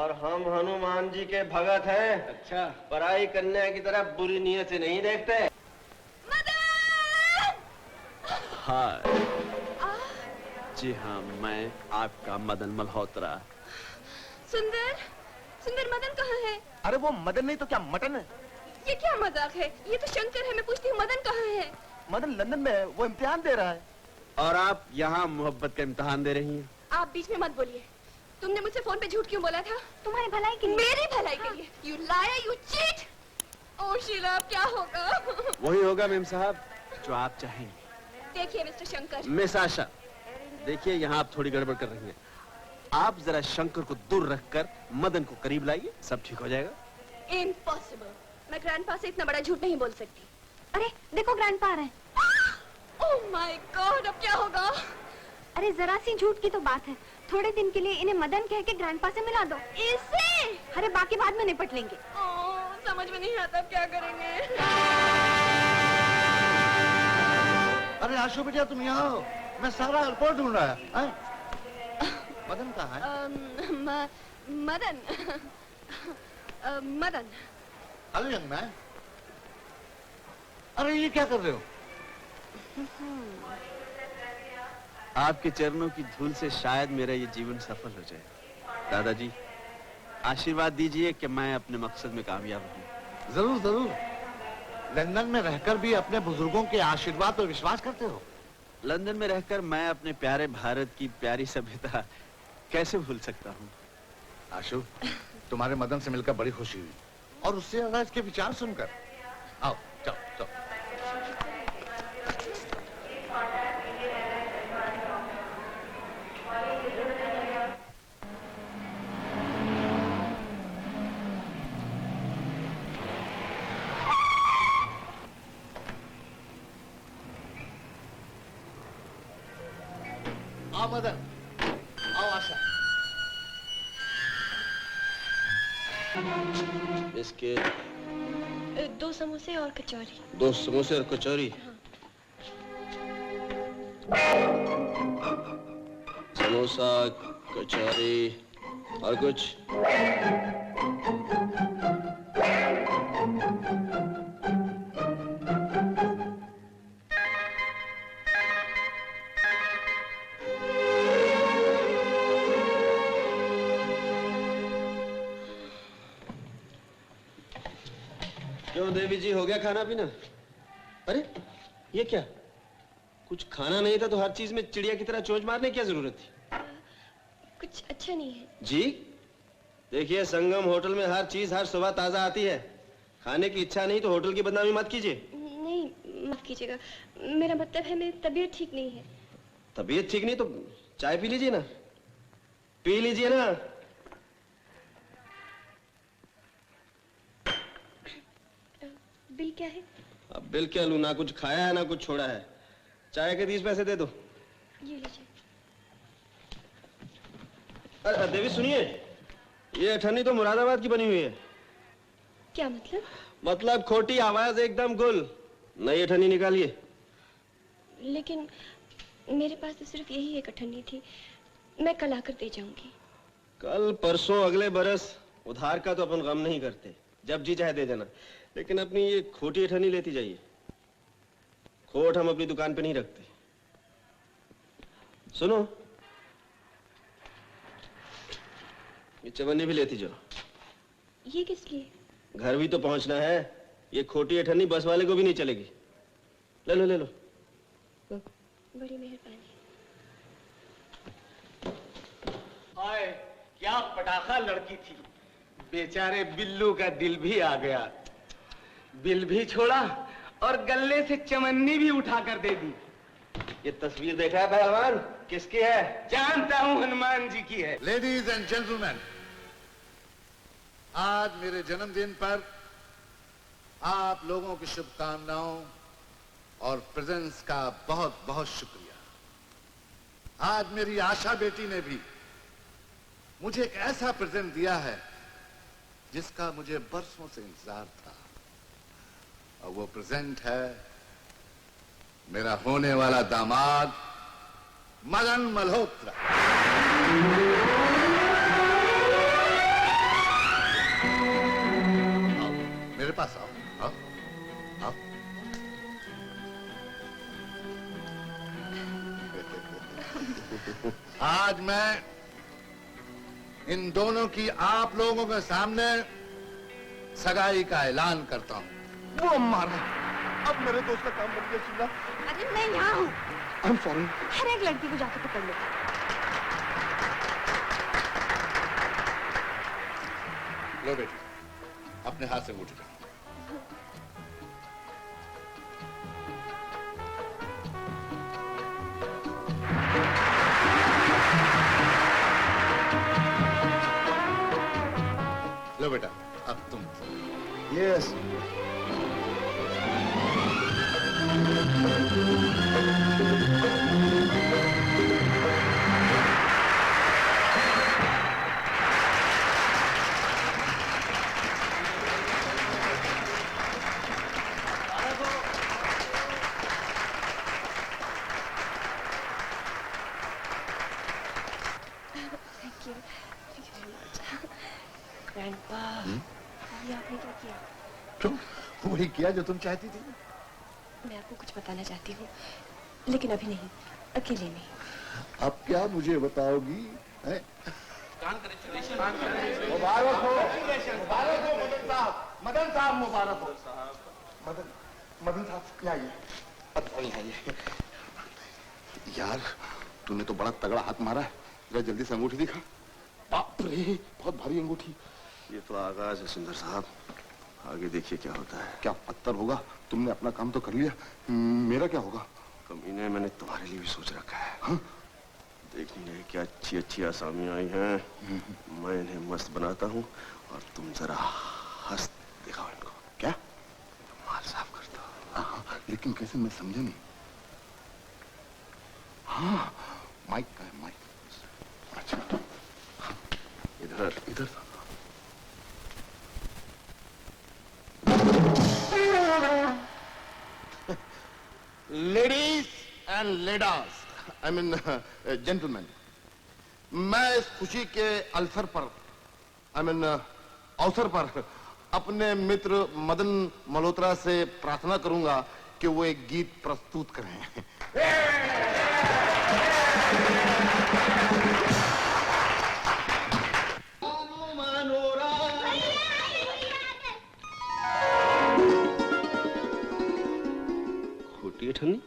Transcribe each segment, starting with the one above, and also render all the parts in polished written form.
और हम हनुमान जी के भगत हैं। अच्छा, पराई कन्या की तरफ बुरी नीयत से नहीं देखते। मदन! हाँ जी हाँ, मैं आपका मदन मल्होत्रा। सुंदर, सुंदर मदन कहाँ है? अरे वो मदन नहीं तो क्या मटन है। ये क्या मजाक है? ये तो शंकर है। मैं पूछती हूँ मदन कहाँ है? मदन लंदन में है, वो इम्तिहान दे रहा है। और आप यहाँ मोहब्बत का इम्तिहान दे रही हैं। आप बीच में मत बोलिए। तुमने मुझसे फोन पे झूठ क्यों बोला था? तुम्हारी भलाई के लिए। मेरी भलाई के लिए। You liar, you cheat. Oh Sheela, अब क्या होगा? वही होगा मेम साहब जो आप चाहेंगे। देखिए मिस्टर शंकर। मिस आशा, देखिए यहाँ आप थोड़ी गड़बड़ कर रही हैं। आप जरा शंकर को दूर रखकर मदन को करीब लाइए, सब ठीक हो जाएगा। इम्पॉसिबल। मैं ग्रैंडपा से इतना बड़ा झूठ नहीं बोल सकती। अरे देखो ग्रैंडपा आ रहे हैं। ओह माय गॉड, अब क्या होगा? अरे जरा सी झूठ की तो बात है। थोड़े दिन के लिए इन्हें मदन कह के ग्रैंडपा से मिला दो। इसे? अरे बाकी बाद में निपट लेंगे। ओह, समझ में नहीं आता क्या करेंगे। अरे आशु बेटा तुम यहाँ हो, मैं सारा एयरपोर्ट ढूंढ रहा है। मदन कहाँ है? Madan Madan. Hello young man. अरे ये क्या कर रहे हो? आपके चरणों की धूल से शायद मेरा ये जीवन सफल हो जाए। दादाजी, आशीर्वाद दीजिए कि मैं अपने मकसद में कामयाब हूँ। जरूर जरूर। लंदन में रहकर भी अपने बुजुर्गों के आशीर्वाद पर विश्वास करते हो? लंदन में रहकर मैं अपने प्यारे भारत की प्यारी सभ्यता कैसे भूल सकता हूँ। आशु, तुम्हारे मदन से मिलकर बड़ी खुशी हुई, और उससे ज्यादा इसके विचार सुनकर। आओ चलो चलो। आओ मदन, आओ आशा। इसके 2 समोसे और कचौरी। 2 समोसे और कचौरी। समोसा, कचौरी और कुछ? क्यों देवी जी, हो गया खाना पीना? अरे ये क्या, कुछ खाना नहीं था तो हर चीज में चिड़िया की तरह चोंच मारने की क्या जरूरत थी? कुछ अच्छा नहीं है जी। देखिए, संगम होटल में हर चीज हर सुबह ताजा आती है। खाने की इच्छा नहीं तो होटल की बदनामी मत कीजिए। नहीं, मत कीजिएगा। मेरा मतलब है मेरी तबीयत ठीक नहीं है। तबीयत ठीक नहीं तो चाय पी लीजिए ना। पी लीजिए ना। बिल क्या है? अब बिल क्या लूं? ना कुछ खाया है ना कुछ छोड़ा है। चाय के 30 पैसे दे दो। ये लीजिए। अरे देवी सुनिए, ये अठन्नी तो मुरादाबाद की बनी हुई है। क्या मतलब? मतलब खोटी आवाज एकदम गुल। नई अठन्नी निकालिए। लेकिन मेरे पास तो सिर्फ यही एक अठन्नी थी। मैं कल आकर दे जाऊंगी। कल, परसों, अगले बरस। उधार का तो अपन गम नहीं करते, जब जी चाहे दे देना। लेकिन अपनी ये खोटी अठन्नी लेती जाइए। खोट हम अपनी दुकान पे नहीं रखते। सुनो, ये चवन्नी भी लेती जाओ। ये किस लिए? घर भी तो पहुंचना है। ये खोटी अठन्नी बस वाले को भी नहीं चलेगी। ले लो ले लो। बड़ी मेहरबानी। हाय, क्या पटाखा लड़की थी। बेचारे बिल्लू का दिल भी आ गया। बिल भी छोड़ा और गले से चमन्नी भी उठाकर दे दी। ये तस्वीर देखा है पहलवान? किसकी है? जानता हूँ, हनुमान जी की है। लेडीज एंड जेंटलमैन, आज मेरे जन्मदिन पर आप लोगों की शुभकामनाओं और प्रेजेंस का बहुत बहुत शुक्रिया। आज मेरी आशा बेटी ने भी मुझे एक ऐसा प्रेजेंट दिया है जिसका मुझे बरसों से इंतजार था, और वो प्रेजेंट है मेरा होने वाला दामाद मदन मल्होत्रा। आज मैं इन दोनों की आप लोगों के सामने सगाई का ऐलान करता हूं। वो मारा, अब मेरे दोस्त का काम बन गया शीला। अरे मैं यहाँ हूँ। I'm sorry। हर एक लड़की को जाकर पकड़ लो। लो बेटी, अपने हाथ से अंगूठी पहनो। लो बेटा, अब तुम। Yes। Thank you very much. Grandpa, ये आपने क्या किया? तुम वही किया जो तुम चाहती थी। मैं आपको कुछ बताना चाहती हूँ, लेकिन अभी नहीं, अकेले में। अब क्या मुझे बताओगी? मुबारक हो मदन साहब, मदन साहब मुबारक हो। मदन साहब क्या ये? यार, तूने तो बड़ा तगड़ा हाथ मारा है। जरा जल्दी से अंगूठी दिखा। बाप रे, बहुत भारी अंगूठी। ये तो आगाज है सुंदर साहब, आगे देखिए क्या होता है। क्या पत्थर होगा? तुमने अपना काम तो कर लिया, मेरा क्या होगा? कमीने, मैंने तुम्हारे लिए भी सोच रखा है। हाँ? देखिए क्या अच्छी अच्छी आसामियां आई हैं। मैं इन्हें मस्त बनाता हूँ और तुम जरा हंस दिखाओ इनको। क्या? माल साफ करता हूँ। हाँ, लेकिन कैसे? मैं समझा नहीं। हाँ, माइक का है, माइक। अच्छा, हाँ, इधर इधर। Ladies and ladies, I mean gentleman, मैं इस खुशी के अवसर पर, आई मीन अवसर पर अपने मित्र मदन मल्होत्रा से प्रार्थना करूंगा कि वो एक गीत प्रस्तुत करें। खोटी अठन्नी?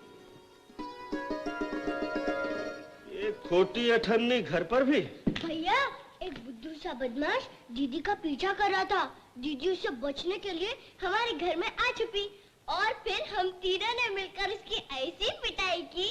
ये खोटी अठन्नी घर पर भी? भैया, एक बुद्धू सा बदमाश दीदी का पीछा कर रहा था। दीदी उससे बचने के लिए हमारे घर में आ छुपी और फिर हम तीनों ने मिलकर उसकी ऐसी पिटाई की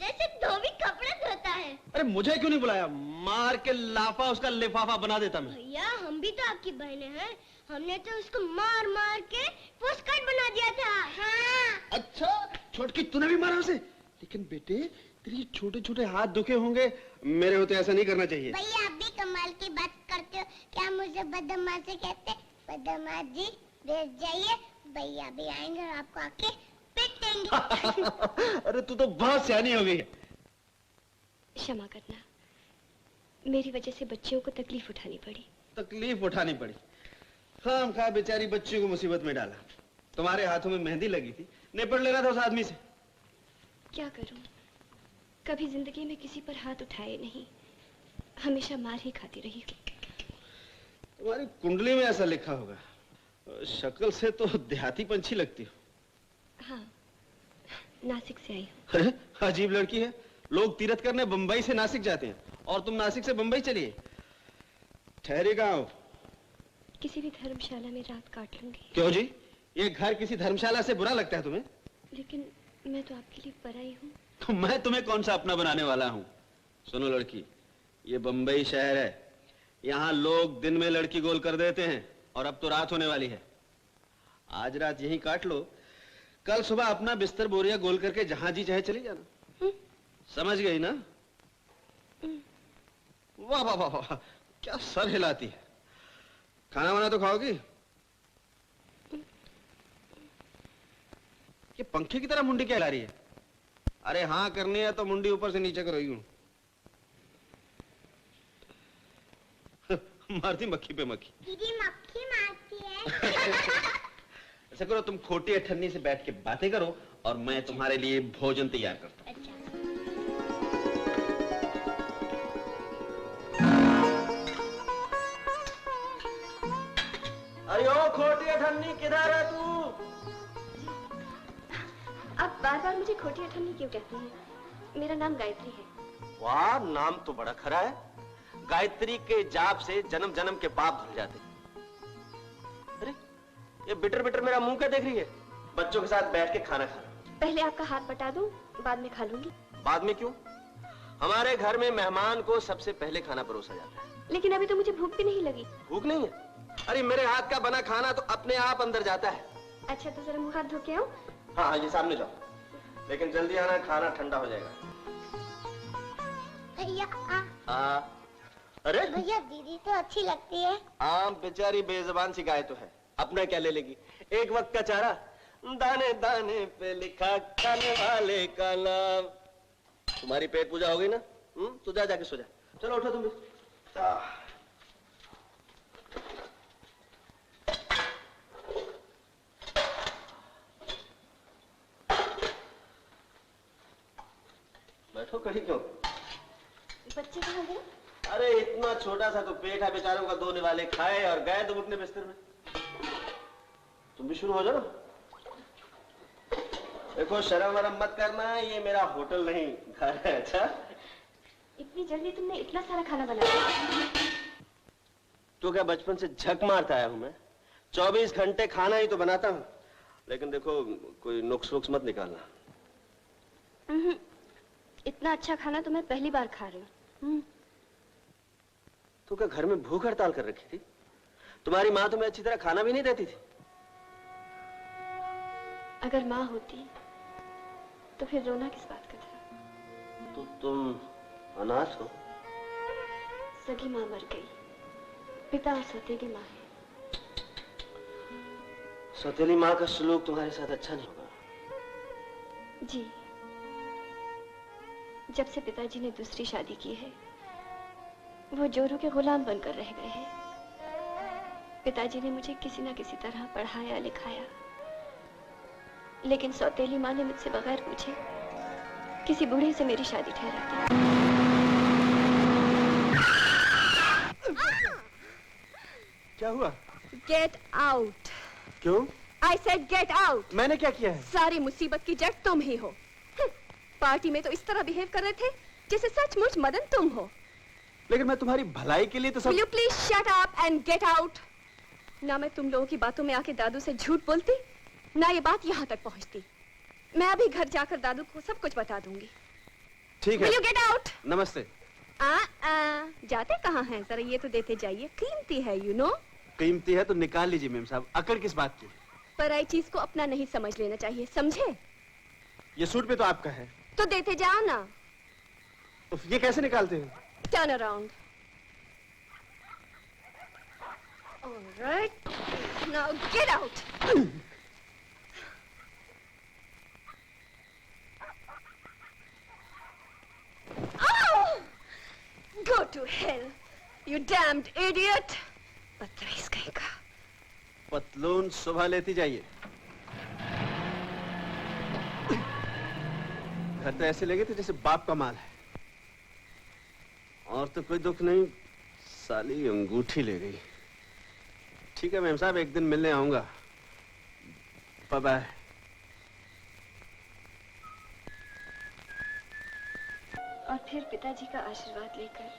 जैसे धोबी कपड़े धोता है। अरे मुझे क्यों नहीं बुलाया? मार के लाफा उसका लिफाफा बना देता मैं। भैया, हम भी तो आपकी बहनें हैं। हमने तो उसको मार मार के पोस्टकार्ड बना दिया था। हाँ। अच्छा, छोटकी तूने भी मारा उसे? लेकिन बेटे, तेरे छोटे छोटे हाथ दुखे होंगे, मेरे होते ऐसा नहीं करना चाहिए। भैया, आप भी कमाल की बात करते हो। क्या मुझे बदमाश कहते? बदमाश जी, बैठ जाइए, भैया भी आएंगे और आपको आके पीटेंगे। अरे तू तो बहुत सियानी हो गई है। क्षमा करना, मेरी वजह से बच्चियों को तकलीफ उठानी पड़ी। तकलीफ उठानी पड़ी? खामखा बेचारी बच्ची को मुसीबत में डाला। तुम्हारे हाथों में मेहंदी लगी थी, निपट लेना था उस आदमी से। क्या करूं, कभी जिंदगी में किसी पर हाथ उठाए नहीं, हमेशा मार ही खाती रही हूँ। तुम्हारी कुंडली में ऐसा लिखा होगा। शक्ल से तो देहाती पंछी लगती हो। हाँ, नासिक से आई हूँ। अरे अजीब लड़की है। लोग तीर्थ करने बंबई से नासिक जाते हैं और तुम नासिक से बंबई चलिए। ठहरे कहाँ हो? किसी भी धर्मशाला में रात काट लूंगी। क्यों जी? ये घर किसी धर्मशाला से बुरा लगता है तुम्हें? लेकिन मैं तो आपके लिए पराई हूँ। तो मैं तुम्हें कौन सा अपना बनाने वाला हूँ? सुनो लड़की, ये बंबई शहर है। यहाँ लोग दिन में लड़की गोल कर देते हैं और अब तो रात होने वाली है। आज रात यहीं काट लो, कल सुबह अपना बिस्तर बोरिया गोल करके जहां जी चाहे चली जाना। समझ गई ना? वाह वाह वाह वाह, क्या सर हिलाती है। खाना वाना तो खाओगी? ये पंखे की तरह मुंडी क्या हिला रही है? अरे हाँ करनी है तो मुंडी ऊपर से नीचे करो यूं। मारती मक्खी पे मक्खी। दीदी मक्खी मारती है। ऐसा करो, तुम खोटी अठन्नी से बैठ के बातें करो और मैं तुम्हारे लिए भोजन तैयार करता हूँ। अच्छा। अरे ओ खोटी अठन्नी, किधर है तू? आप बार बार मुझे खोटी अठन्नी क्यों कहती हैं? मेरा नाम गायत्री है। वाह, नाम तो बड़ा खरा है। गायत्री के जाप से जन्म जन्म के पाप धुल जाते। अरे ये बिटर बिटर मेरा मुंह क्या देख रही है? बच्चों के साथ बैठ के खाना खाना। पहले आपका हाथ बटा दूं, बाद में खा लूंगी। बाद में क्यों? हमारे घर में मेहमान को सबसे पहले खाना परोसा जाता है। लेकिन अभी तो मुझे भूख भी नहीं लगी। भूख नहीं है? अरे मेरे हाथ का बना खाना तो अपने आप अंदर जाता है। अच्छा तो जरा मुंह हाथ धो के आओ। हाँ, ये सामने जाओ, लेकिन जल्दी आना, खाना ठंडा हो जाएगा। भैया अरे भैया, दीदी तो अच्छी लगती है। हाँ, बेचारी बेजुबान सी गाय तो है, अपना क्या ले लेगी? एक वक्त का चारा, दाने दाने पे लिखा खाने वाले का नाम। तुम्हारी पेट पूजा हो गई ना? तू जा, जाके सो जा। चलो उठो तुम भी। बैठो, कहीं क्यों? बच्चे कहाँ गए? अरे इतना छोटा सा तो पेट है बेचारों का, दो निवाले खाए और गए तुम अपने बिस्तर में। तुम भी शुरू हो जाओ। देखो, शर्म वरम मत करना, ये मेरा होटल नहीं घर है। अच्छा, इतनी जल्दी तुमने इतना सारा खाना बना लिया? तो क्या बचपन से झक मारता आया हूं मैं? 24 घंटे खाना ही तो बनाता हूं। लेकिन देखो, कोई नुक्स वुक्स मत निकालना। इतना अच्छा खाना तो मैं पहली बार खा रही हूँ। तो क्या घर में भूख हड़ताल कर रखी थी? तुम्हारी माँ तुम्हें अच्छी तरह खाना भी नहीं देती थी? अगर माँ होती तो फिर रोना किस बात का था? तो तुम अनाथ हो? सगी माँ मर गई, पिता और सौतेली माँ है। सौतेली माँ का सलूक तुम्हारे साथ अच्छा नहीं होगा। जी, जब से पिताजी ने दूसरी शादी की है, वो जोरों के गुलाम बनकर रह गए हैं। पिताजी ने मुझे किसी न किसी तरह पढ़ाया लिखाया, लेकिन सौतेली माँ ने मुझसे बगैर पूछे किसी बूढ़े से मेरी शादी ठहरा दी। क्या हुआ? Get out. क्यों? I said get out. मैंने क्या किया है? सारी मुसीबत की जड़ तुम ही हो। पार्टी में तो इस तरह बिहेव कर रहे थे जैसे सचमुच मदन तुम हो। लेकिन मैं तुम्हारी भलाई के लिए तो सब... Will you please shut up and get out? ना मैं तुम लोगों की बातों में आके दादू से झूठ बोलती, ना ये बात यहाँ तक पहुँचती। मैं अभी घर जाकर दादू को सब कुछ बता दूंगी। ठीक है। Will you get out? नमस्ते। जाते कहाँ हैं? जरा ये तो देते जाइए, कीमती है you know। कीमती है तो निकाल लीजिए मेम साहब। अकड़ किस बात की? पराई चीज को अपना नहीं समझ लेना चाहिए, समझे? ये सूट पे तो आपका है। तो देते जाओ ना। तो ये कैसे निकालते हैं? Turn around. All right. Now get out. Oh! Go to hell, you damned idiot. बदतमीज कहीं का। पतलून सुबह लेती जाइए। घर तो ऐसे लगे थे जैसे बाप का माल है। और तो कोई दुख नहीं, साली अंगूठी ले गई। ठीक है मैम साहब, एक दिन मिलने आऊंगा। Bye bye. और फिर पिताजी का आशीर्वाद लेकर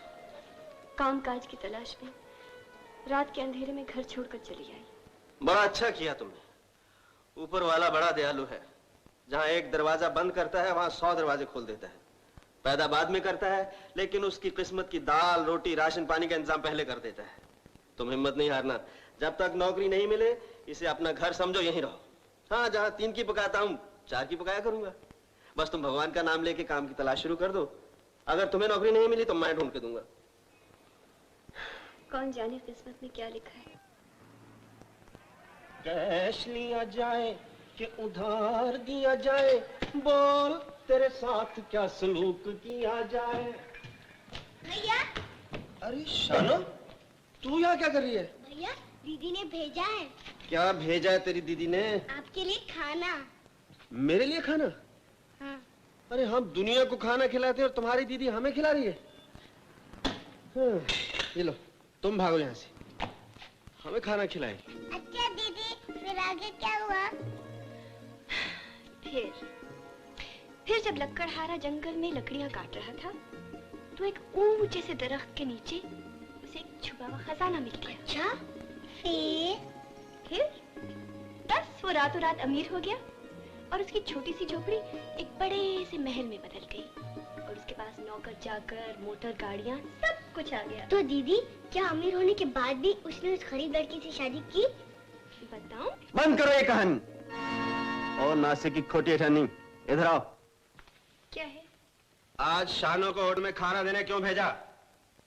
कामकाज की तलाश में रात के अंधेरे में घर छोड़कर चली आई। बड़ा अच्छा किया तुमने। ऊपर वाला बड़ा दयालु है। जहां एक दरवाजा बंद करता है वहां 100 दरवाजे खोल देता है। पैदा बाद में करता है, लेकिन उसकी किस्मत की दाल रोटी राशन पानी का इंतजाम पहले कर देता है। तुम हिम्मत नहीं हारना। जब तक नौकरी नहीं मिले इसे अपना घर समझो, यहीं रहो। हाँ, जहाँ 3 की पकाता हूँ 4 की पकाया करूंगा। बस तुम भगवान का नाम लेके काम की तलाश शुरू कर दो। अगर तुम्हें नौकरी नहीं मिली तो मैं ढूंढ के दूंगा। कौन जाने किस्मत में क्या लिखा है। कैश लिया जाए कि उधार दिया जाए, बोल तेरे साथ क्या सलूक किया जाए। भैया, अरे शानो, तू यहाँ क्या कर रही है? भैया दीदी ने भेजा है। क्या भेजा है तेरी दीदी ने? आपके लिए खाना। मेरे लिए खाना? हाँ। अरे हम दुनिया को खाना खिलाते हैं और तुम्हारी दीदी हमें खिला रही है। हाँ, ये लो, तुम भागो यहाँ से, हमें खाना खिलाएगी। अच्छा आगे क्या हुआ? फिर जब लकड़हारा जंगल में लकड़ियां काट रहा था तो एक ऊंचे से दरख्त के नीचे उसे एक छुपा हुआ खजाना मिल गया। अच्छा, फिर बस वो रातों रात अमीर हो गया और उसकी छोटी सी झोपड़ी एक बड़े से महल में बदल गई और उसके पास नौकर चाकर, मोटर गाड़ियां, सब कुछ आ गया। तो दीदी, क्या अमीर होने के बाद भी उसने उस गरीब लड़की से शादी की? बताऊं? बंद करो ये कहानी। और नासिक की खोटी अठन्नी, इधर आओ। क्या है? आज शानों को होटल में खाना देने क्यों भेजा?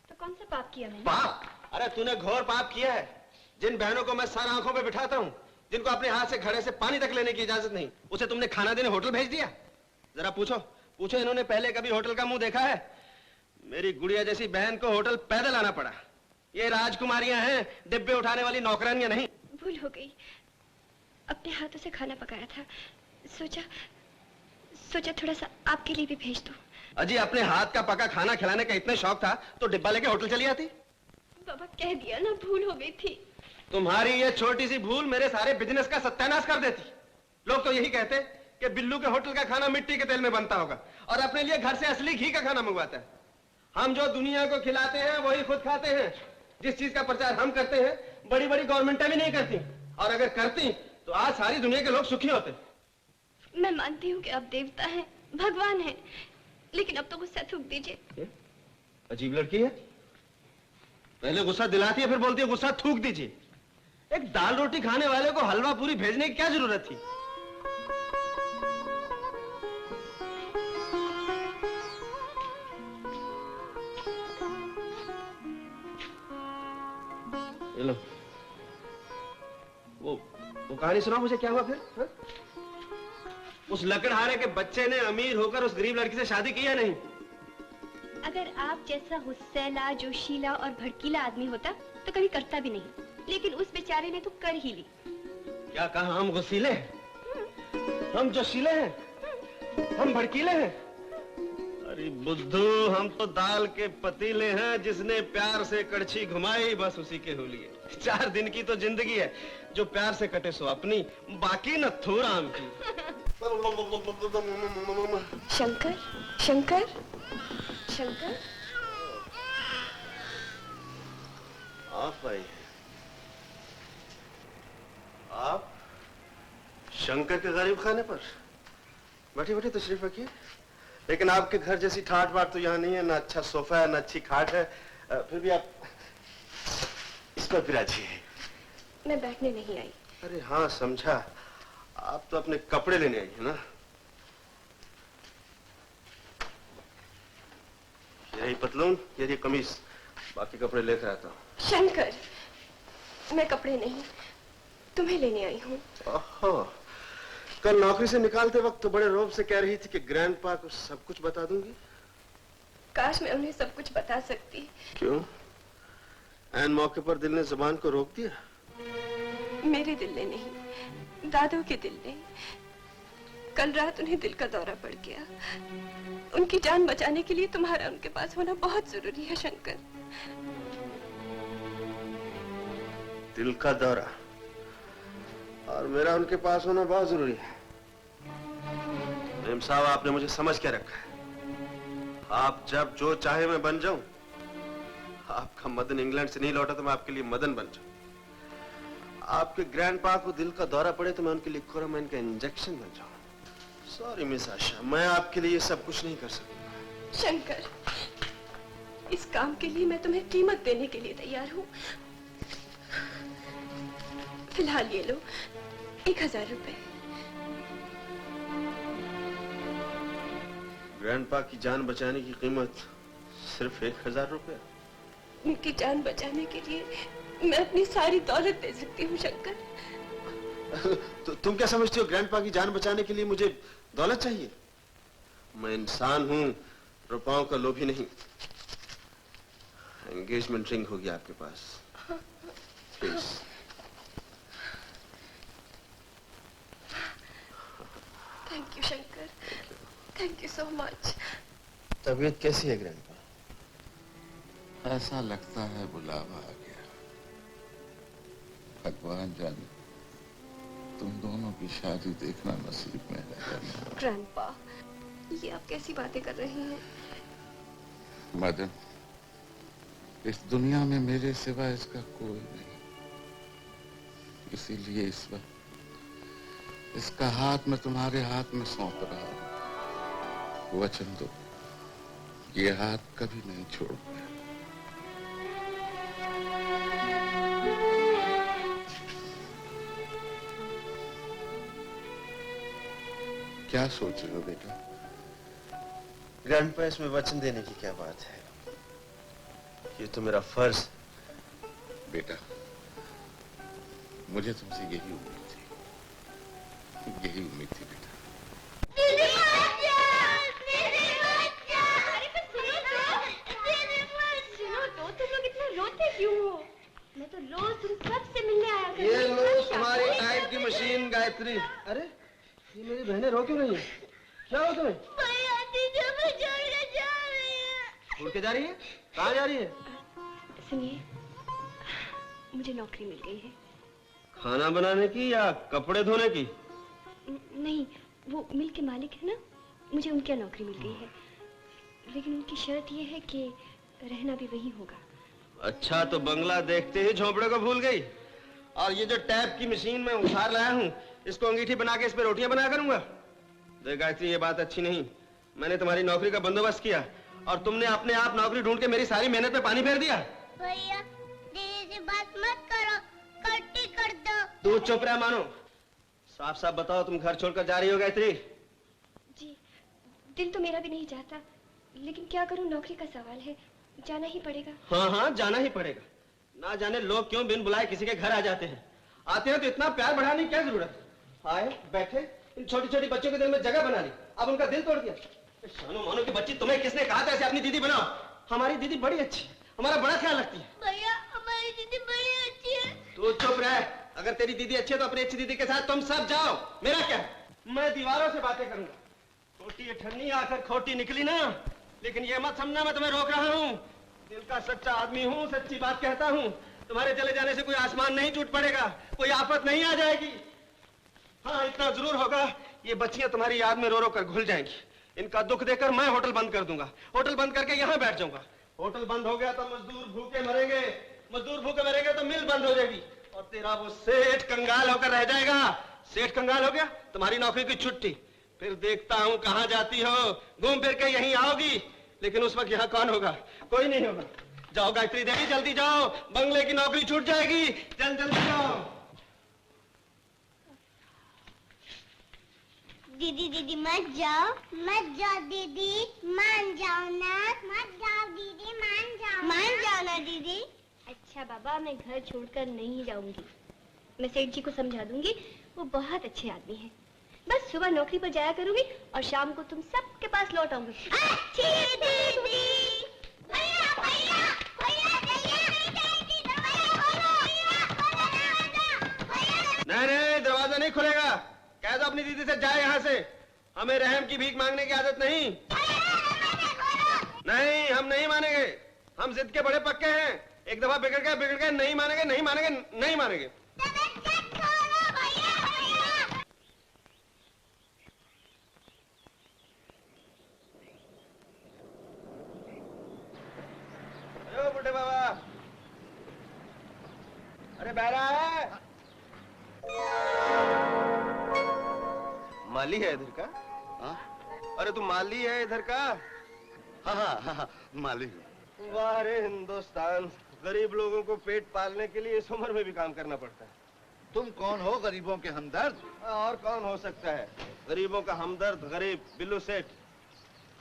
तो कौन सा पाप किया मैंने? पाप? अरे तूने घोर पाप किया है। जिन बहनों को मैं सर आंखों पे बिठाता हूँ, जिनको अपने हाथ से घड़े से पानी तक लेने की इजाजत नहीं, उसे तुमने खाना देने होटल भेज दिया। जरा पूछो इन्होंने पहले कभी होटल का मुंह देखा है? मेरी गुड़िया जैसी बहन को होटल पैदल आना पड़ा। ये राजकुमारियां हैं, डिब्बे उठाने वाली नौकरानियां नहीं। भूल हो गई, अपने हाथों से खाना पकाया था। सोचा थोड़ा सा आपके लिए भी भेज दूं। अजी, अपने हाथ का पका खाना खिलाने का इतना शौक था तो डिब्बा लेके होटल चली आती। बाबा कह दिया ना, भूल हो गई थी। तुम्हारी ये छोटी सी भूल मेरे सारे बिजनेस का सत्यानाश कर देती। लोग तो यही कहते कि बिल्लू के होटल का खाना मिट्टी के तेल में बनता होगा और अपने लिए घर से असली घी का खाना मंगवाता है। हम जो दुनिया को खिलाते हैं वही खुद खाते हैं। जिस चीज का प्रचार हम करते हैं बड़ी बड़ी गवर्नमेंटें भी नहीं करती, और अगर करती तो आज सारी दुनिया के लोग सुखी होते। मैं मानती हूँ कि आप देवता हैं, भगवान हैं, लेकिन अब तो गुस्सा थूक दीजिए। अजीब लड़की है, पहले गुस्सा दिलाती है फिर बोलती है गुस्सा थूक दीजिए। एक दाल रोटी खाने वाले को हलवा पूरी भेजने की क्या जरूरत थी? ये लो, वो कहानी सुनाओ मुझे, क्या हुआ फिर? हा? उस लकड़हारे के बच्चे ने अमीर होकर उस गरीब लड़की से शादी की या नहीं? अगर आप जैसा हुस्सैला, जोशीला और भड़कीला आदमी होता तो कभी करता भी नहीं, लेकिन उस बेचारे ने तो कर ही ली। क्या कहा? हम गुस्सीले हैं, हम जोशीले हैं, हम भड़कीले हैं? अरे बुद्धू, हम तो दाल के पतीले हैं, जिसने प्यार से कड़छी घुमाई बस उसी के हो लिए। 4 दिन की तो जिंदगी है, जो प्यार से कटे सो अपनी, बाकी न थूर आम की। शंकर, शंकर, शंकर, आप आई हैं? आप शंकर के गरीब खाने पर? बैठी तशरीफ रखिए। लेकिन आपके घर जैसी ठाट बाट तो यहाँ नहीं है, ना अच्छा सोफा है, ना अच्छी खाट है। फिर भी आप इस पर बिराजिए। मैं बैठने नहीं आई। अरे हाँ, समझा, आप तो अपने कपड़े लेने आई है ना। यही पतलून, यही कमीज, बाकी कपड़े लेकर आता हूँ। शंकर, मैं कपड़े नहीं, तुम्हें लेने आई हूँ। ओहो, कल नौकरी से निकालते वक्त तो बड़े रौब से कह रही थी कि ग्रैंडपा को सब कुछ बता दूंगी। काश मैं उन्हें सब कुछ बता सकती। क्यों? ऐन मौके पर दिल ने जुबान को रोक दिया? मेरे दिल ने नहीं, दादू के दिल ने। कल रात उन्हें दिल का दौरा पड़ गया। उनकी जान बचाने के लिए तुम्हारा उनके पास होना बहुत जरूरी है शंकर। दिल का दौरा और मेरा उनके पास होना बहुत जरूरी है। मेम साहब, आपने मुझे समझ के रखा है। आप जब जो चाहे मैं बन जाऊं। आपका मदन इंग्लैंड से नहीं लौटा तो मैं आपके लिए मदन बन जाऊं। आपके ग्रैंडपा को दिल का दौरा पड़े तो मैं उनके लिए कोरामाइन का इंजेक्शन बन जाऊं। सॉरी मिस आशा, मैं आपके लिए ये सब कुछ नहीं कर सकता। शंकर, इस काम के लिए मैं तुम्हें कीमत देने के लिए तैयार हूँ। फिलहाल ये लो 1000 रुपए। ग्रैंडपा की जान बचाने की कीमत सिर्फ 1000 रुपए? उनकी जान बचाने के लिए मैं अपनी सारी दौलत दे सकती हूँ शंकर। तो तुम क्या समझती हो ग्रैंडपा की जान बचाने के लिए मुझे दौलत चाहिए? मैं इंसान हूं, रुपयों का लोभी नहीं। एंगेजमेंट रिंग होगी आपके पास, please. Thank you Shankar, thank you so much. तबीयत कैसी है ग्रैंडपा? ऐसा लगता है बुलावा आ गया। भगवान जाने तुम दोनों की शादी देखना नसीब में है। ग्रैंडपा, ये आप कैसी बातें कर रही हैं? मदन, इस दुनिया में मेरे सिवा इसका कोई नहीं, इसीलिए इस वक्त इसका हाथ मैं तुम्हारे हाथ में सौंप रहा हूं। वचन दो, ये हाथ कभी नहीं छोड़ूंगा। क्या सोच रहे हो बेटा? ग्रैंडपा, इसमें वचन देने की क्या बात है? ये तो मेरा फर्ज। बेटा, मुझे तुमसे यही उम्मीद थी, यही उम्मीद थी बेटा। सुनो तो, तुम लोग इतना रोते क्यों हो? मैं तो रोज तुम सबसे मिलने आया करती हूँ। ये लो तुम्हारी टाइप की मशीन गायत्री। अरे ये मेरी बहनें रो क्यों नहीं है? क्या हो तुम्हें? भैया दीदी मुझे छोड़कर जा रही है। उड़ के जा रही है? कहाँ जा रही है? सुनिए, मुझे नौकरी मिल गई है। खाना बनाने की या कपड़े धोने की? नहीं, वो मिल के मालिक है ना, मुझे उनकी नौकरी मिल गई है, लेकिन उनकी शर्त ये है कि रहना भी वहीं होगा। अच्छा, तो बंगला देखते ही झोपड़े को भूल गई। और ये जो टैप की मशीन मैं उधार लाया हूँ, इसको अंगीठी बना के इस पे रोटियां बना करूंगा। देख गायत्री, ये बात अच्छी नहीं। मैंने तुम्हारी नौकरी का बंदोबस्त किया और तुमने अपने आप नौकरी ढूंढ के मेरी सारी मेहनत पे पानी फेर दिया। भैया दीदी से बात मत करो, कट्टी कर दो। तू चुप रह मानो। साफ साफ बताओ, तुम घर छोड़कर जा रही हो गायत्री? जी, दिल तो मेरा भी नहीं चाहता, लेकिन क्या करूं, नौकरी का सवाल है, जाना ही पड़ेगा। हाँ हाँ, जाना ही पड़ेगा। ना जाने लोग क्यों बिन बुलाए किसी के घर आ जाते हैं। आते हैं तो इतना प्यार बढ़ाने की क्या जरूरत है? आए, बैठे, इन छोटी छोटी बच्चों के दिल में जगह बना ली, अब उनका दिल तोड़ दिया। शानो मानो की बच्ची, तुम्हें किसने कहा था ऐसे अपनी दीदी बनाओ? हमारी दीदी बड़ी अच्छी है, हमारा बड़ा ख्याल रखती है। भैया हमारी दीदी बड़ी अच्छी है। तू चुप रह। अगर तेरी दीदी अच्छी है तो अपनी अच्छी दीदी के साथ तुम सब जाओ, मेरा क्या? मैं दीवारों से बातें करूंगा। छोटी अठन्नी आकर खोटी निकली ना, लेकिन ये मत समझना मैं तुम्हें रोक रहा हूँ। दिल का सच्चा आदमी हूँ, सच्ची बात कहता हूँ। तुम्हारे चले जाने से कोई आसमान नहीं टूट पड़ेगा, कोई आफत नहीं आ जाएगी। हाँ, इतना जरूर होगा, ये बच्चियां तुम्हारी याद में रो रो कर घुल जाएंगी। इनका दुख देकर मैं होटल बंद कर दूंगा, होटल बंद करके यहाँ बैठ जाऊंगा। होटल बंद हो गया तो मजदूर भूखे मरेंगे, मजदूर भूखे मरेंगे तो मिल बंद हो जाएगी, और तेरा वो सेठ कंगाल होकर रह जाएगा। सेठ कंगाल हो गया, तुम्हारी नौकरी की छुट्टी। फिर देखता हूँ कहाँ जाती हो, घूम फिर के यहीं आओगी, लेकिन उस वक्त यहाँ कौन होगा? कोई नहीं होगा। जाओ गायत्री देवी, जल्दी जाओ, बंगले की नौकरी छूट जाएगी। जल्दी जाओ। दीदी दीदी मत जाओ दीदी, मान जाओ ना, मत जाओ दीदी, मान जाओ ना दीदी। अच्छा बाबा, मैं घर छोड़कर नहीं जाऊंगी। मैं सेठ जी को समझा दूंगी, वो बहुत अच्छे आदमी हैं। बस सुबह नौकरी पर जाया करूंगी और शाम को तुम सबके पास लौट आऊंगी। अच्छी दीदी। भैया भैया भैया नहीं नहीं, दरवाजा नहीं खुलेगा। कह दो अपनी दीदी से जाए यहाँ से। हमें रहम की भीख मांगने की आदत नहीं। नहीं, हम नहीं मानेंगे। हम जिद के बड़े पक्के हैं। एक दफा बिगड़ गए नहीं मानेंगे, नहीं मानेंगे, नहीं मानेंगे। अरे बुढ़े बाबा, अरे बहरा है। माली है इधर का? हाँ? अरे तू माली है इधर का? हाँ, मालिक। वाह रे हिंदुस्तान, गरीब लोगों को पेट पालने के लिए इस उम्र में भी काम करना पड़ता है। तुम कौन हो? गरीबों के हमदर्द? और कौन हो सकता है? गरीबों का हमदर्द गरीब बिल्लू सेठ।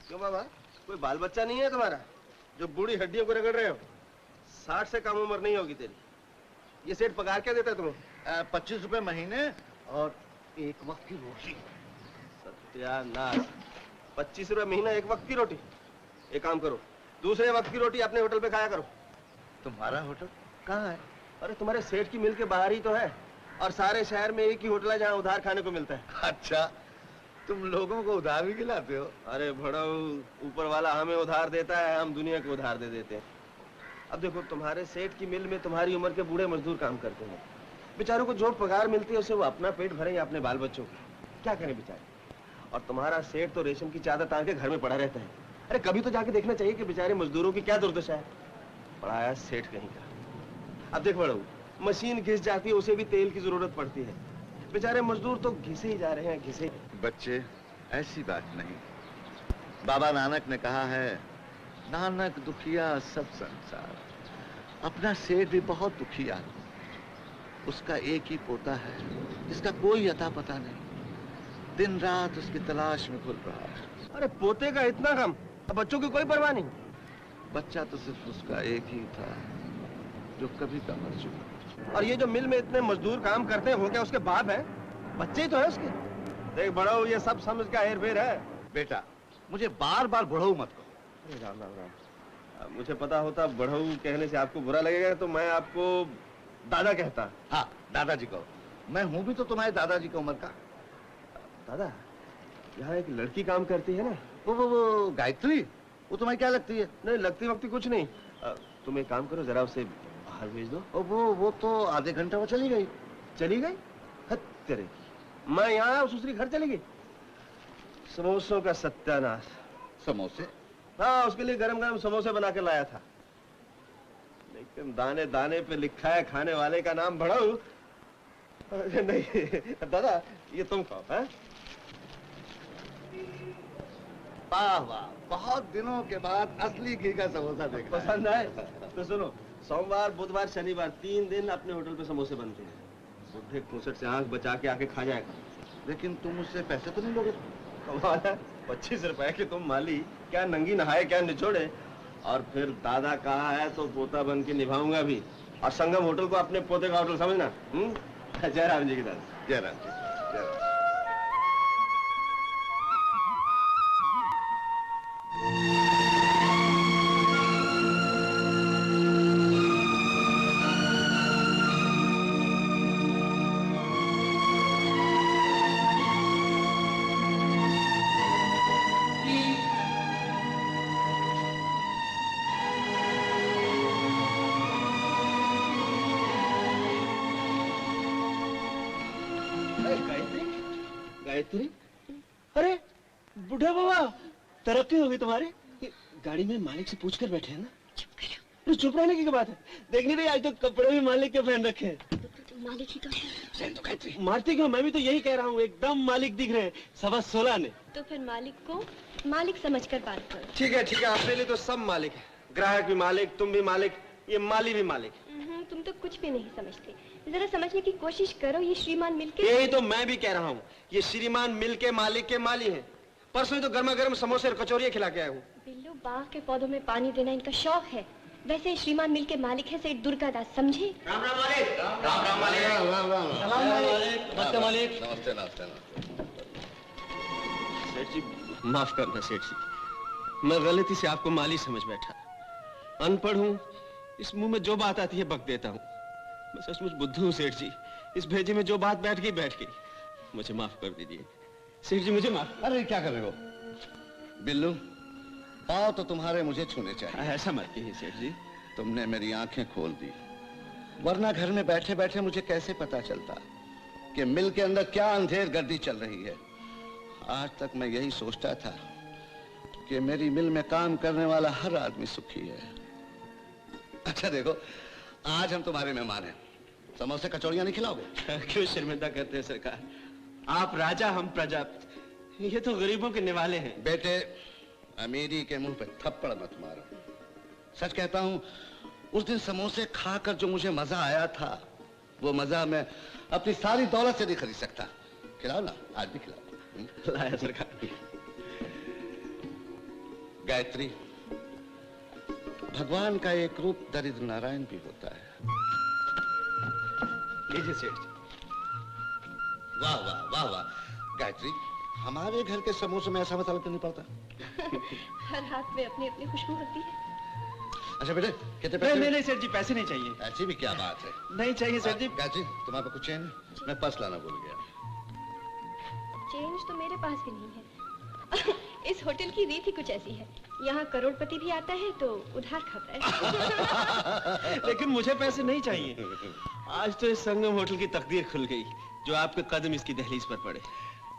क्यों बाबा, कोई बाल बच्चा नहीं है तुम्हारा जो बूढ़ी हड्डियों को रगड़ रहे हो? 60 से कम उम्र नहीं होगी तेरी। ये सेठ पगार क्या देता है तुम्हें? 25 रुपए महीने और एक वक्त की रोटी। सत्यानाश, 25 रुपए महीना, एक वक्त की रोटी? एक काम करो, दूसरे वक्त की रोटी अपने होटल पे खाया करो। तुम्हारा होटल कहाँ है? अरे तुम्हारे सेठ की मिल के बाहर ही तो है, और सारे शहर में एक ही होटल है जहाँ उधार खाने को मिलता है। अच्छा, तुम लोगों को उधार भी खिलाते हो? अरे भड़ो, ऊपर वाला हमें उधार देता है, हम दुनिया को उधार दे देते हैं। अब देखो, तुम्हारे सेठ की मिल में तुम्हारी उम्र के बूढ़े मजदूर काम करते हैं, बेचारों को जो पगार मिलती है उसे वो अपना पेट भरे या अपने बाल बच्चों का, क्या करें बेचारे। और तुम्हारा सेठ तो रेशम की चादर तान के घर में पड़ा रहता है। अरे कभी तो जाके देखना चाहिए कि बेचारे मजदूरों की क्या दुर्दशा है। पढ़ाया सेठ कहीं का। अब देख बड़ू, मशीन घिस जाती है, उसे भी तेल की जरूरत पड़ती है। बेचारे मजदूर तो घिसे ही जा रहे हैं, घिसे। बच्चे, ऐसी बात नहीं। बाबा नानक ने कहा है, नानक दुखिया सब संसार। अपना सेठ भी बहुत दुखी आदमी, उसका एक ही पोता है जिसका कोई अता पता नहीं, दिन रात उसकी तलाश में घुल रहा है। अरे पोते का इतना गम, अब बच्चों की कोई परवाह नहीं। बच्चा तो सिर्फ उसका एक ही था जो कभी का मर चुका। और ये जो मिल में इतने मजदूर काम करते हैं, वो क्या उसके बाप है? बच्चे ही तो है उसके। देख बड़ाऊ, ये सब समझ का हेर फेर है। बेटा, मुझे बार बार बढ़ऊ मत कहो। अरे राम राम राम। मुझे पता होता बढ़ऊ कहने से आपको बुरा लगेगा तो मैं आपको दादा कहता। हाँ, दादाजी कहो। मैं हूं भी तो तुम्हारे दादाजी की उम्र का। दादा, यहाँ एक लड़की काम करती है ना, वो गायत्री, वो तुम्हें क्या लगती है? नहीं लगती वक्ती कुछ नहीं। तुम एक काम करो, जरा उसे बाहर भेज दो। वो तो आधे घंटे वो चली गई। चली गई? हद तेरे की। मैं यहाँ आया, दूसरी घर चली गई। समोसों का सत्यानाश। समोसे? हाँ, उसके लिए गरम गरम समोसे बना के लाया था, लेकिन दाने दाने पे लिखा है खाने वाले का नाम बढ़ाऊ। नहीं दादा, ये तुम खाओ। है? वाह वाह, बहुत दिनों के बाद असली घी का समोसा देखा। पसंद आए तो सुनो, सोमवार बुधवार शनिवार 3 दिन अपने होटल पे समोसे बनते हैं। बुढ़े खूसट से आंख बचा के आके खा जाएगा। लेकिन तुम मुझसे पैसे तो नहीं लोगे? कमाल है, 25 रुपए के तुम माली, क्या नंगी नहाए क्या निचोड़े। और फिर दादा कहा है तो पोता बन के निभाऊंगा भी। और संगम होटल को अपने पोते का होटल समझना। जय राम जी की दादा। जय राम जी, जय राम। गायत्री, अरे बुढ़ा बाबा, तरक्की होगी तुम्हारी। गाड़ी में मालिक से पूछ कर बैठे हैं ना? चुप करो। चुप रहने की क्या बात है? देख नहीं रही, आज तो कपड़े भी मालिक के पहन रखे हैं। मालिक ही तो है। मारती क्यों? मैं भी तो यही कह रहा हूँ, एकदम मालिक दिख रहे हैं। 16:15 ने। तो फिर मालिक को मालिक समझकर बात करो। ठीक है, अपने लिए तो सब मालिक है। ग्राहक भी मालिक, तुम भी मालिक, ये माली भी मालिक। तुम तो कुछ भी नहीं समझते। जरा समझने की कोशिश करो। ये श्रीमान मिलके। यही तो मैं भी कह रहा हूँ, ये श्रीमान मिलके मालिक के माली हैं। परसों ही तो गर्मा गर्म समोसे और कचौरियाँ खिला के आया हूँ। बिल्लू, बाग के पौधों में पानी देना इनका शौक है। वैसे श्रीमान मिलके मालिक है सेठ दुर्गादास, समझे? राम राम मालिक। राम राम मालिक। राम राम। सलाम मालिक। नमस्ते मालिक। नमस्ते नमस्ते नमस्ते। सेठ जी, माफ करना सेठ जी, मैं गलती से आपको माली समझ बैठा। अनपढ़ हूँ, इस मुंह में जो बात आती है बक देता हूँ। मैं सचमुच बुद्धू हूँ सेठ जी, इस भेजे में जो बात बैठ गई। मुझे माफ कर दीजिए सेठ जी, मुझे माफ। अरे क्या कर रहे हो बिल्लू? पाँव तो तुम्हारे मुझे छूने चाहिए। ऐसा मत कीजिए सेठ जी। तुमने मेरी आंखें खोल दी, वरना घर में बैठे बैठे मुझे कैसे पता चलता कि मिल के अंदर क्या अंधेर गर्दी चल रही है। आज तक मैं यही सोचता था कि मेरी मिल में काम करने वाला हर आदमी सुखी है। अच्छा देखो, आज हम तुम्हारे मेहमान हैं, समोसे कचौड़ियां नहीं खिलाओगे? क्यों शर्मिंदा करते हैं सरकार? आप राजा, हम प्रजा, ये तो गरीबों के निवाले हैं। बेटे, अमीरी के मुंह पे थप्पड़ मत मारो। सच कहता हूं, उस दिन समोसे खाकर जो मुझे मजा आया था, वो मजा मैं अपनी सारी दौलत से नहीं खरीद सकता। खिलाओ ना, आज भी खिलाओ। लाया सरकार। गायत्री, भगवान का एक रूप दरिद्र नारायण भी होता है। लीजिए सेठ जी। वाह वाह वाह वाह। गायत्री, हमारे घर के समोसे में ऐसा मसाला तो नहीं पड़ता? हर हाथ में अपनी अपनी खुशबू होती है। अच्छा बेटे, कितने पैसे? नहीं सेठ जी, पैसे नहीं चाहिए। ऐसी भी क्या बात है? नहीं चाहिए सेठ जी। गायत्री, तुम्हारे पास कुछ चैन? मैं पर्स लाना भूल गया। चेंज तो मेरे पास भी नहीं है। इस होटल की रीत ही कुछ ऐसी है। यहाँ करोड़पति भी आता है तो उधार खाता है। लेकिन मुझे पैसे नहीं चाहिए। आज तो इस संगम होटल की तकदीर खुल गई जो आपके कदम इसकी दहलीज पर पड़े।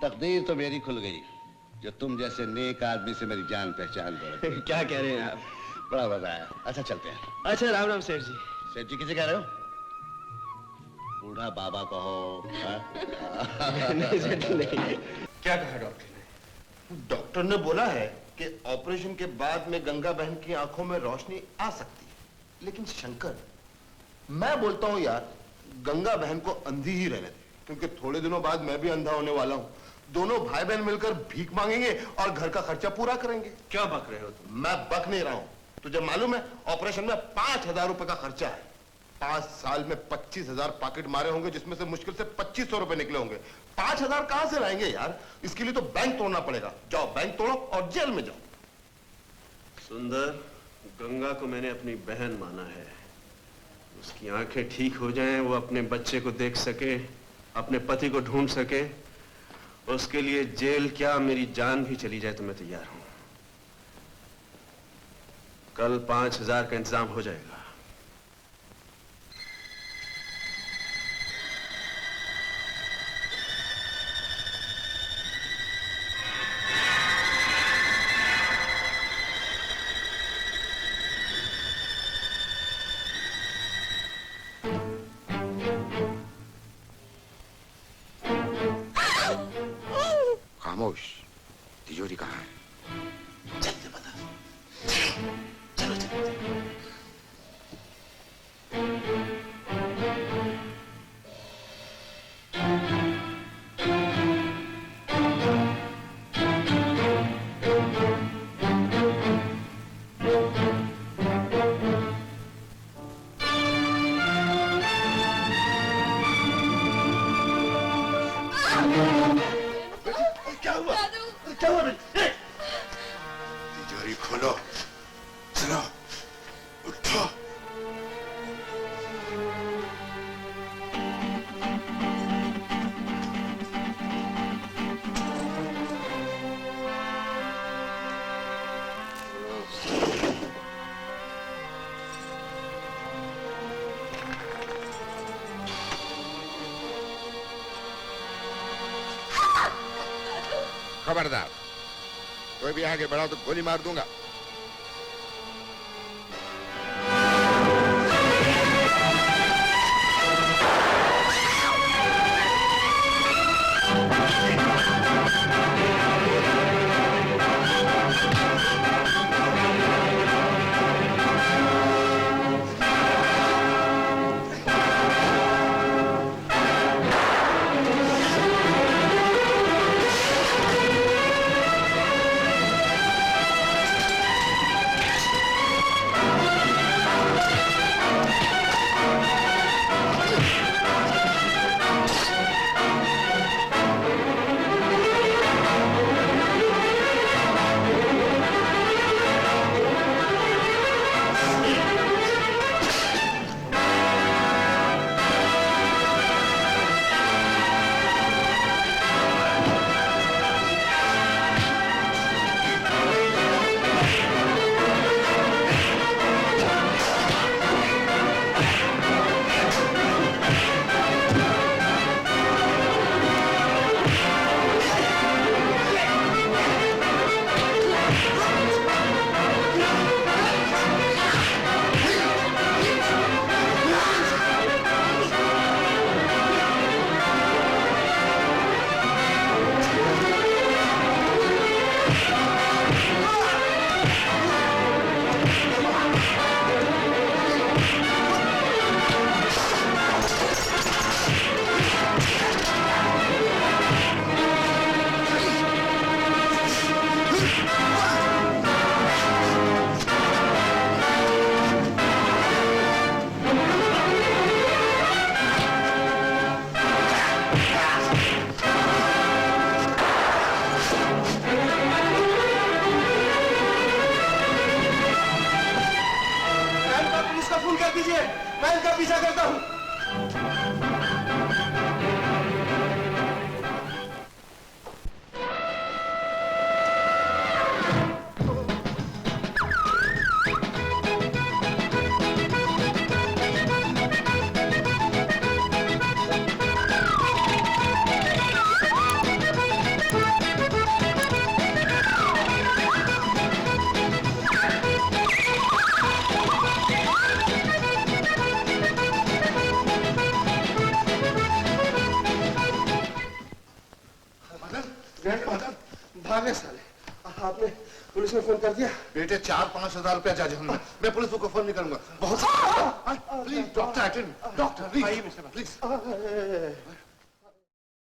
तकदीर तो मेरी खुल गई जो तुम जैसे नेक आदमी से मेरी जान पहचान बढ़ गई। क्या कह रहे हैं आप? बड़ा मजा आया। अच्छा चलते हैं। अच्छा राम राम सेठ जी। सेठ जी किसे कह रहे हो? बूढ़ा बाबा कहो। नहीं सेठ जी नहीं। क्या कहा डॉक्टर ने? डॉक्टर ने बोला है कि ऑपरेशन के बाद में गंगा बहन की आंखों में रोशनी आ सकती है, लेकिन शंकर, मैं बोलता हूं यार, गंगा बहन को अंधी ही रहने दे, क्योंकि थोड़े दिनों बाद मैं भी अंधा होने वाला हूं। दोनों भाई बहन मिलकर भीख मांगेंगे और घर का खर्चा पूरा करेंगे। क्या बक रहे हो तुम? मैं बक नहीं रहा हूं। तुझे मालूम है ऑपरेशन में 5,000 रुपए का खर्चा है। 5 साल में 25,000 पॉकेट मारे होंगे, जिसमें से मुश्किल से 2,500 रुपए निकले होंगे। 5,000 कहां से लाएंगे यार? इसके लिए तो बैंक तोड़ना पड़ेगा। जाओ बैंक तोड़ो और जेल में जाओ। सुंदर, गंगा को मैंने अपनी बहन माना है। उसकी आंखें ठीक हो जाएं, वो अपने बच्चे को देख सके, अपने पति को ढूंढ सके, उसके लिए जेल क्या मेरी जान भी चली जाए तो मैं तैयार हूं। कल 5,000 का इंतजाम हो जाएगा। खामोश। तिजोरी कहाँ है? जल्दी बता। चलो चलो। क्या हुआ? क्या हुआ? तिजोरी खोलो। चलो उठो। खबरदार, कोई भी आगे बढ़ा तो गोली मार दूंगा। भागे साले। आपने पुलिस में फोन कर दिया? बेटे 4-5 हजार रुपया चाहिए हमने। मैं पुलिस को फोन नहीं करूंगा। बहुत please doctor, doctor please, please.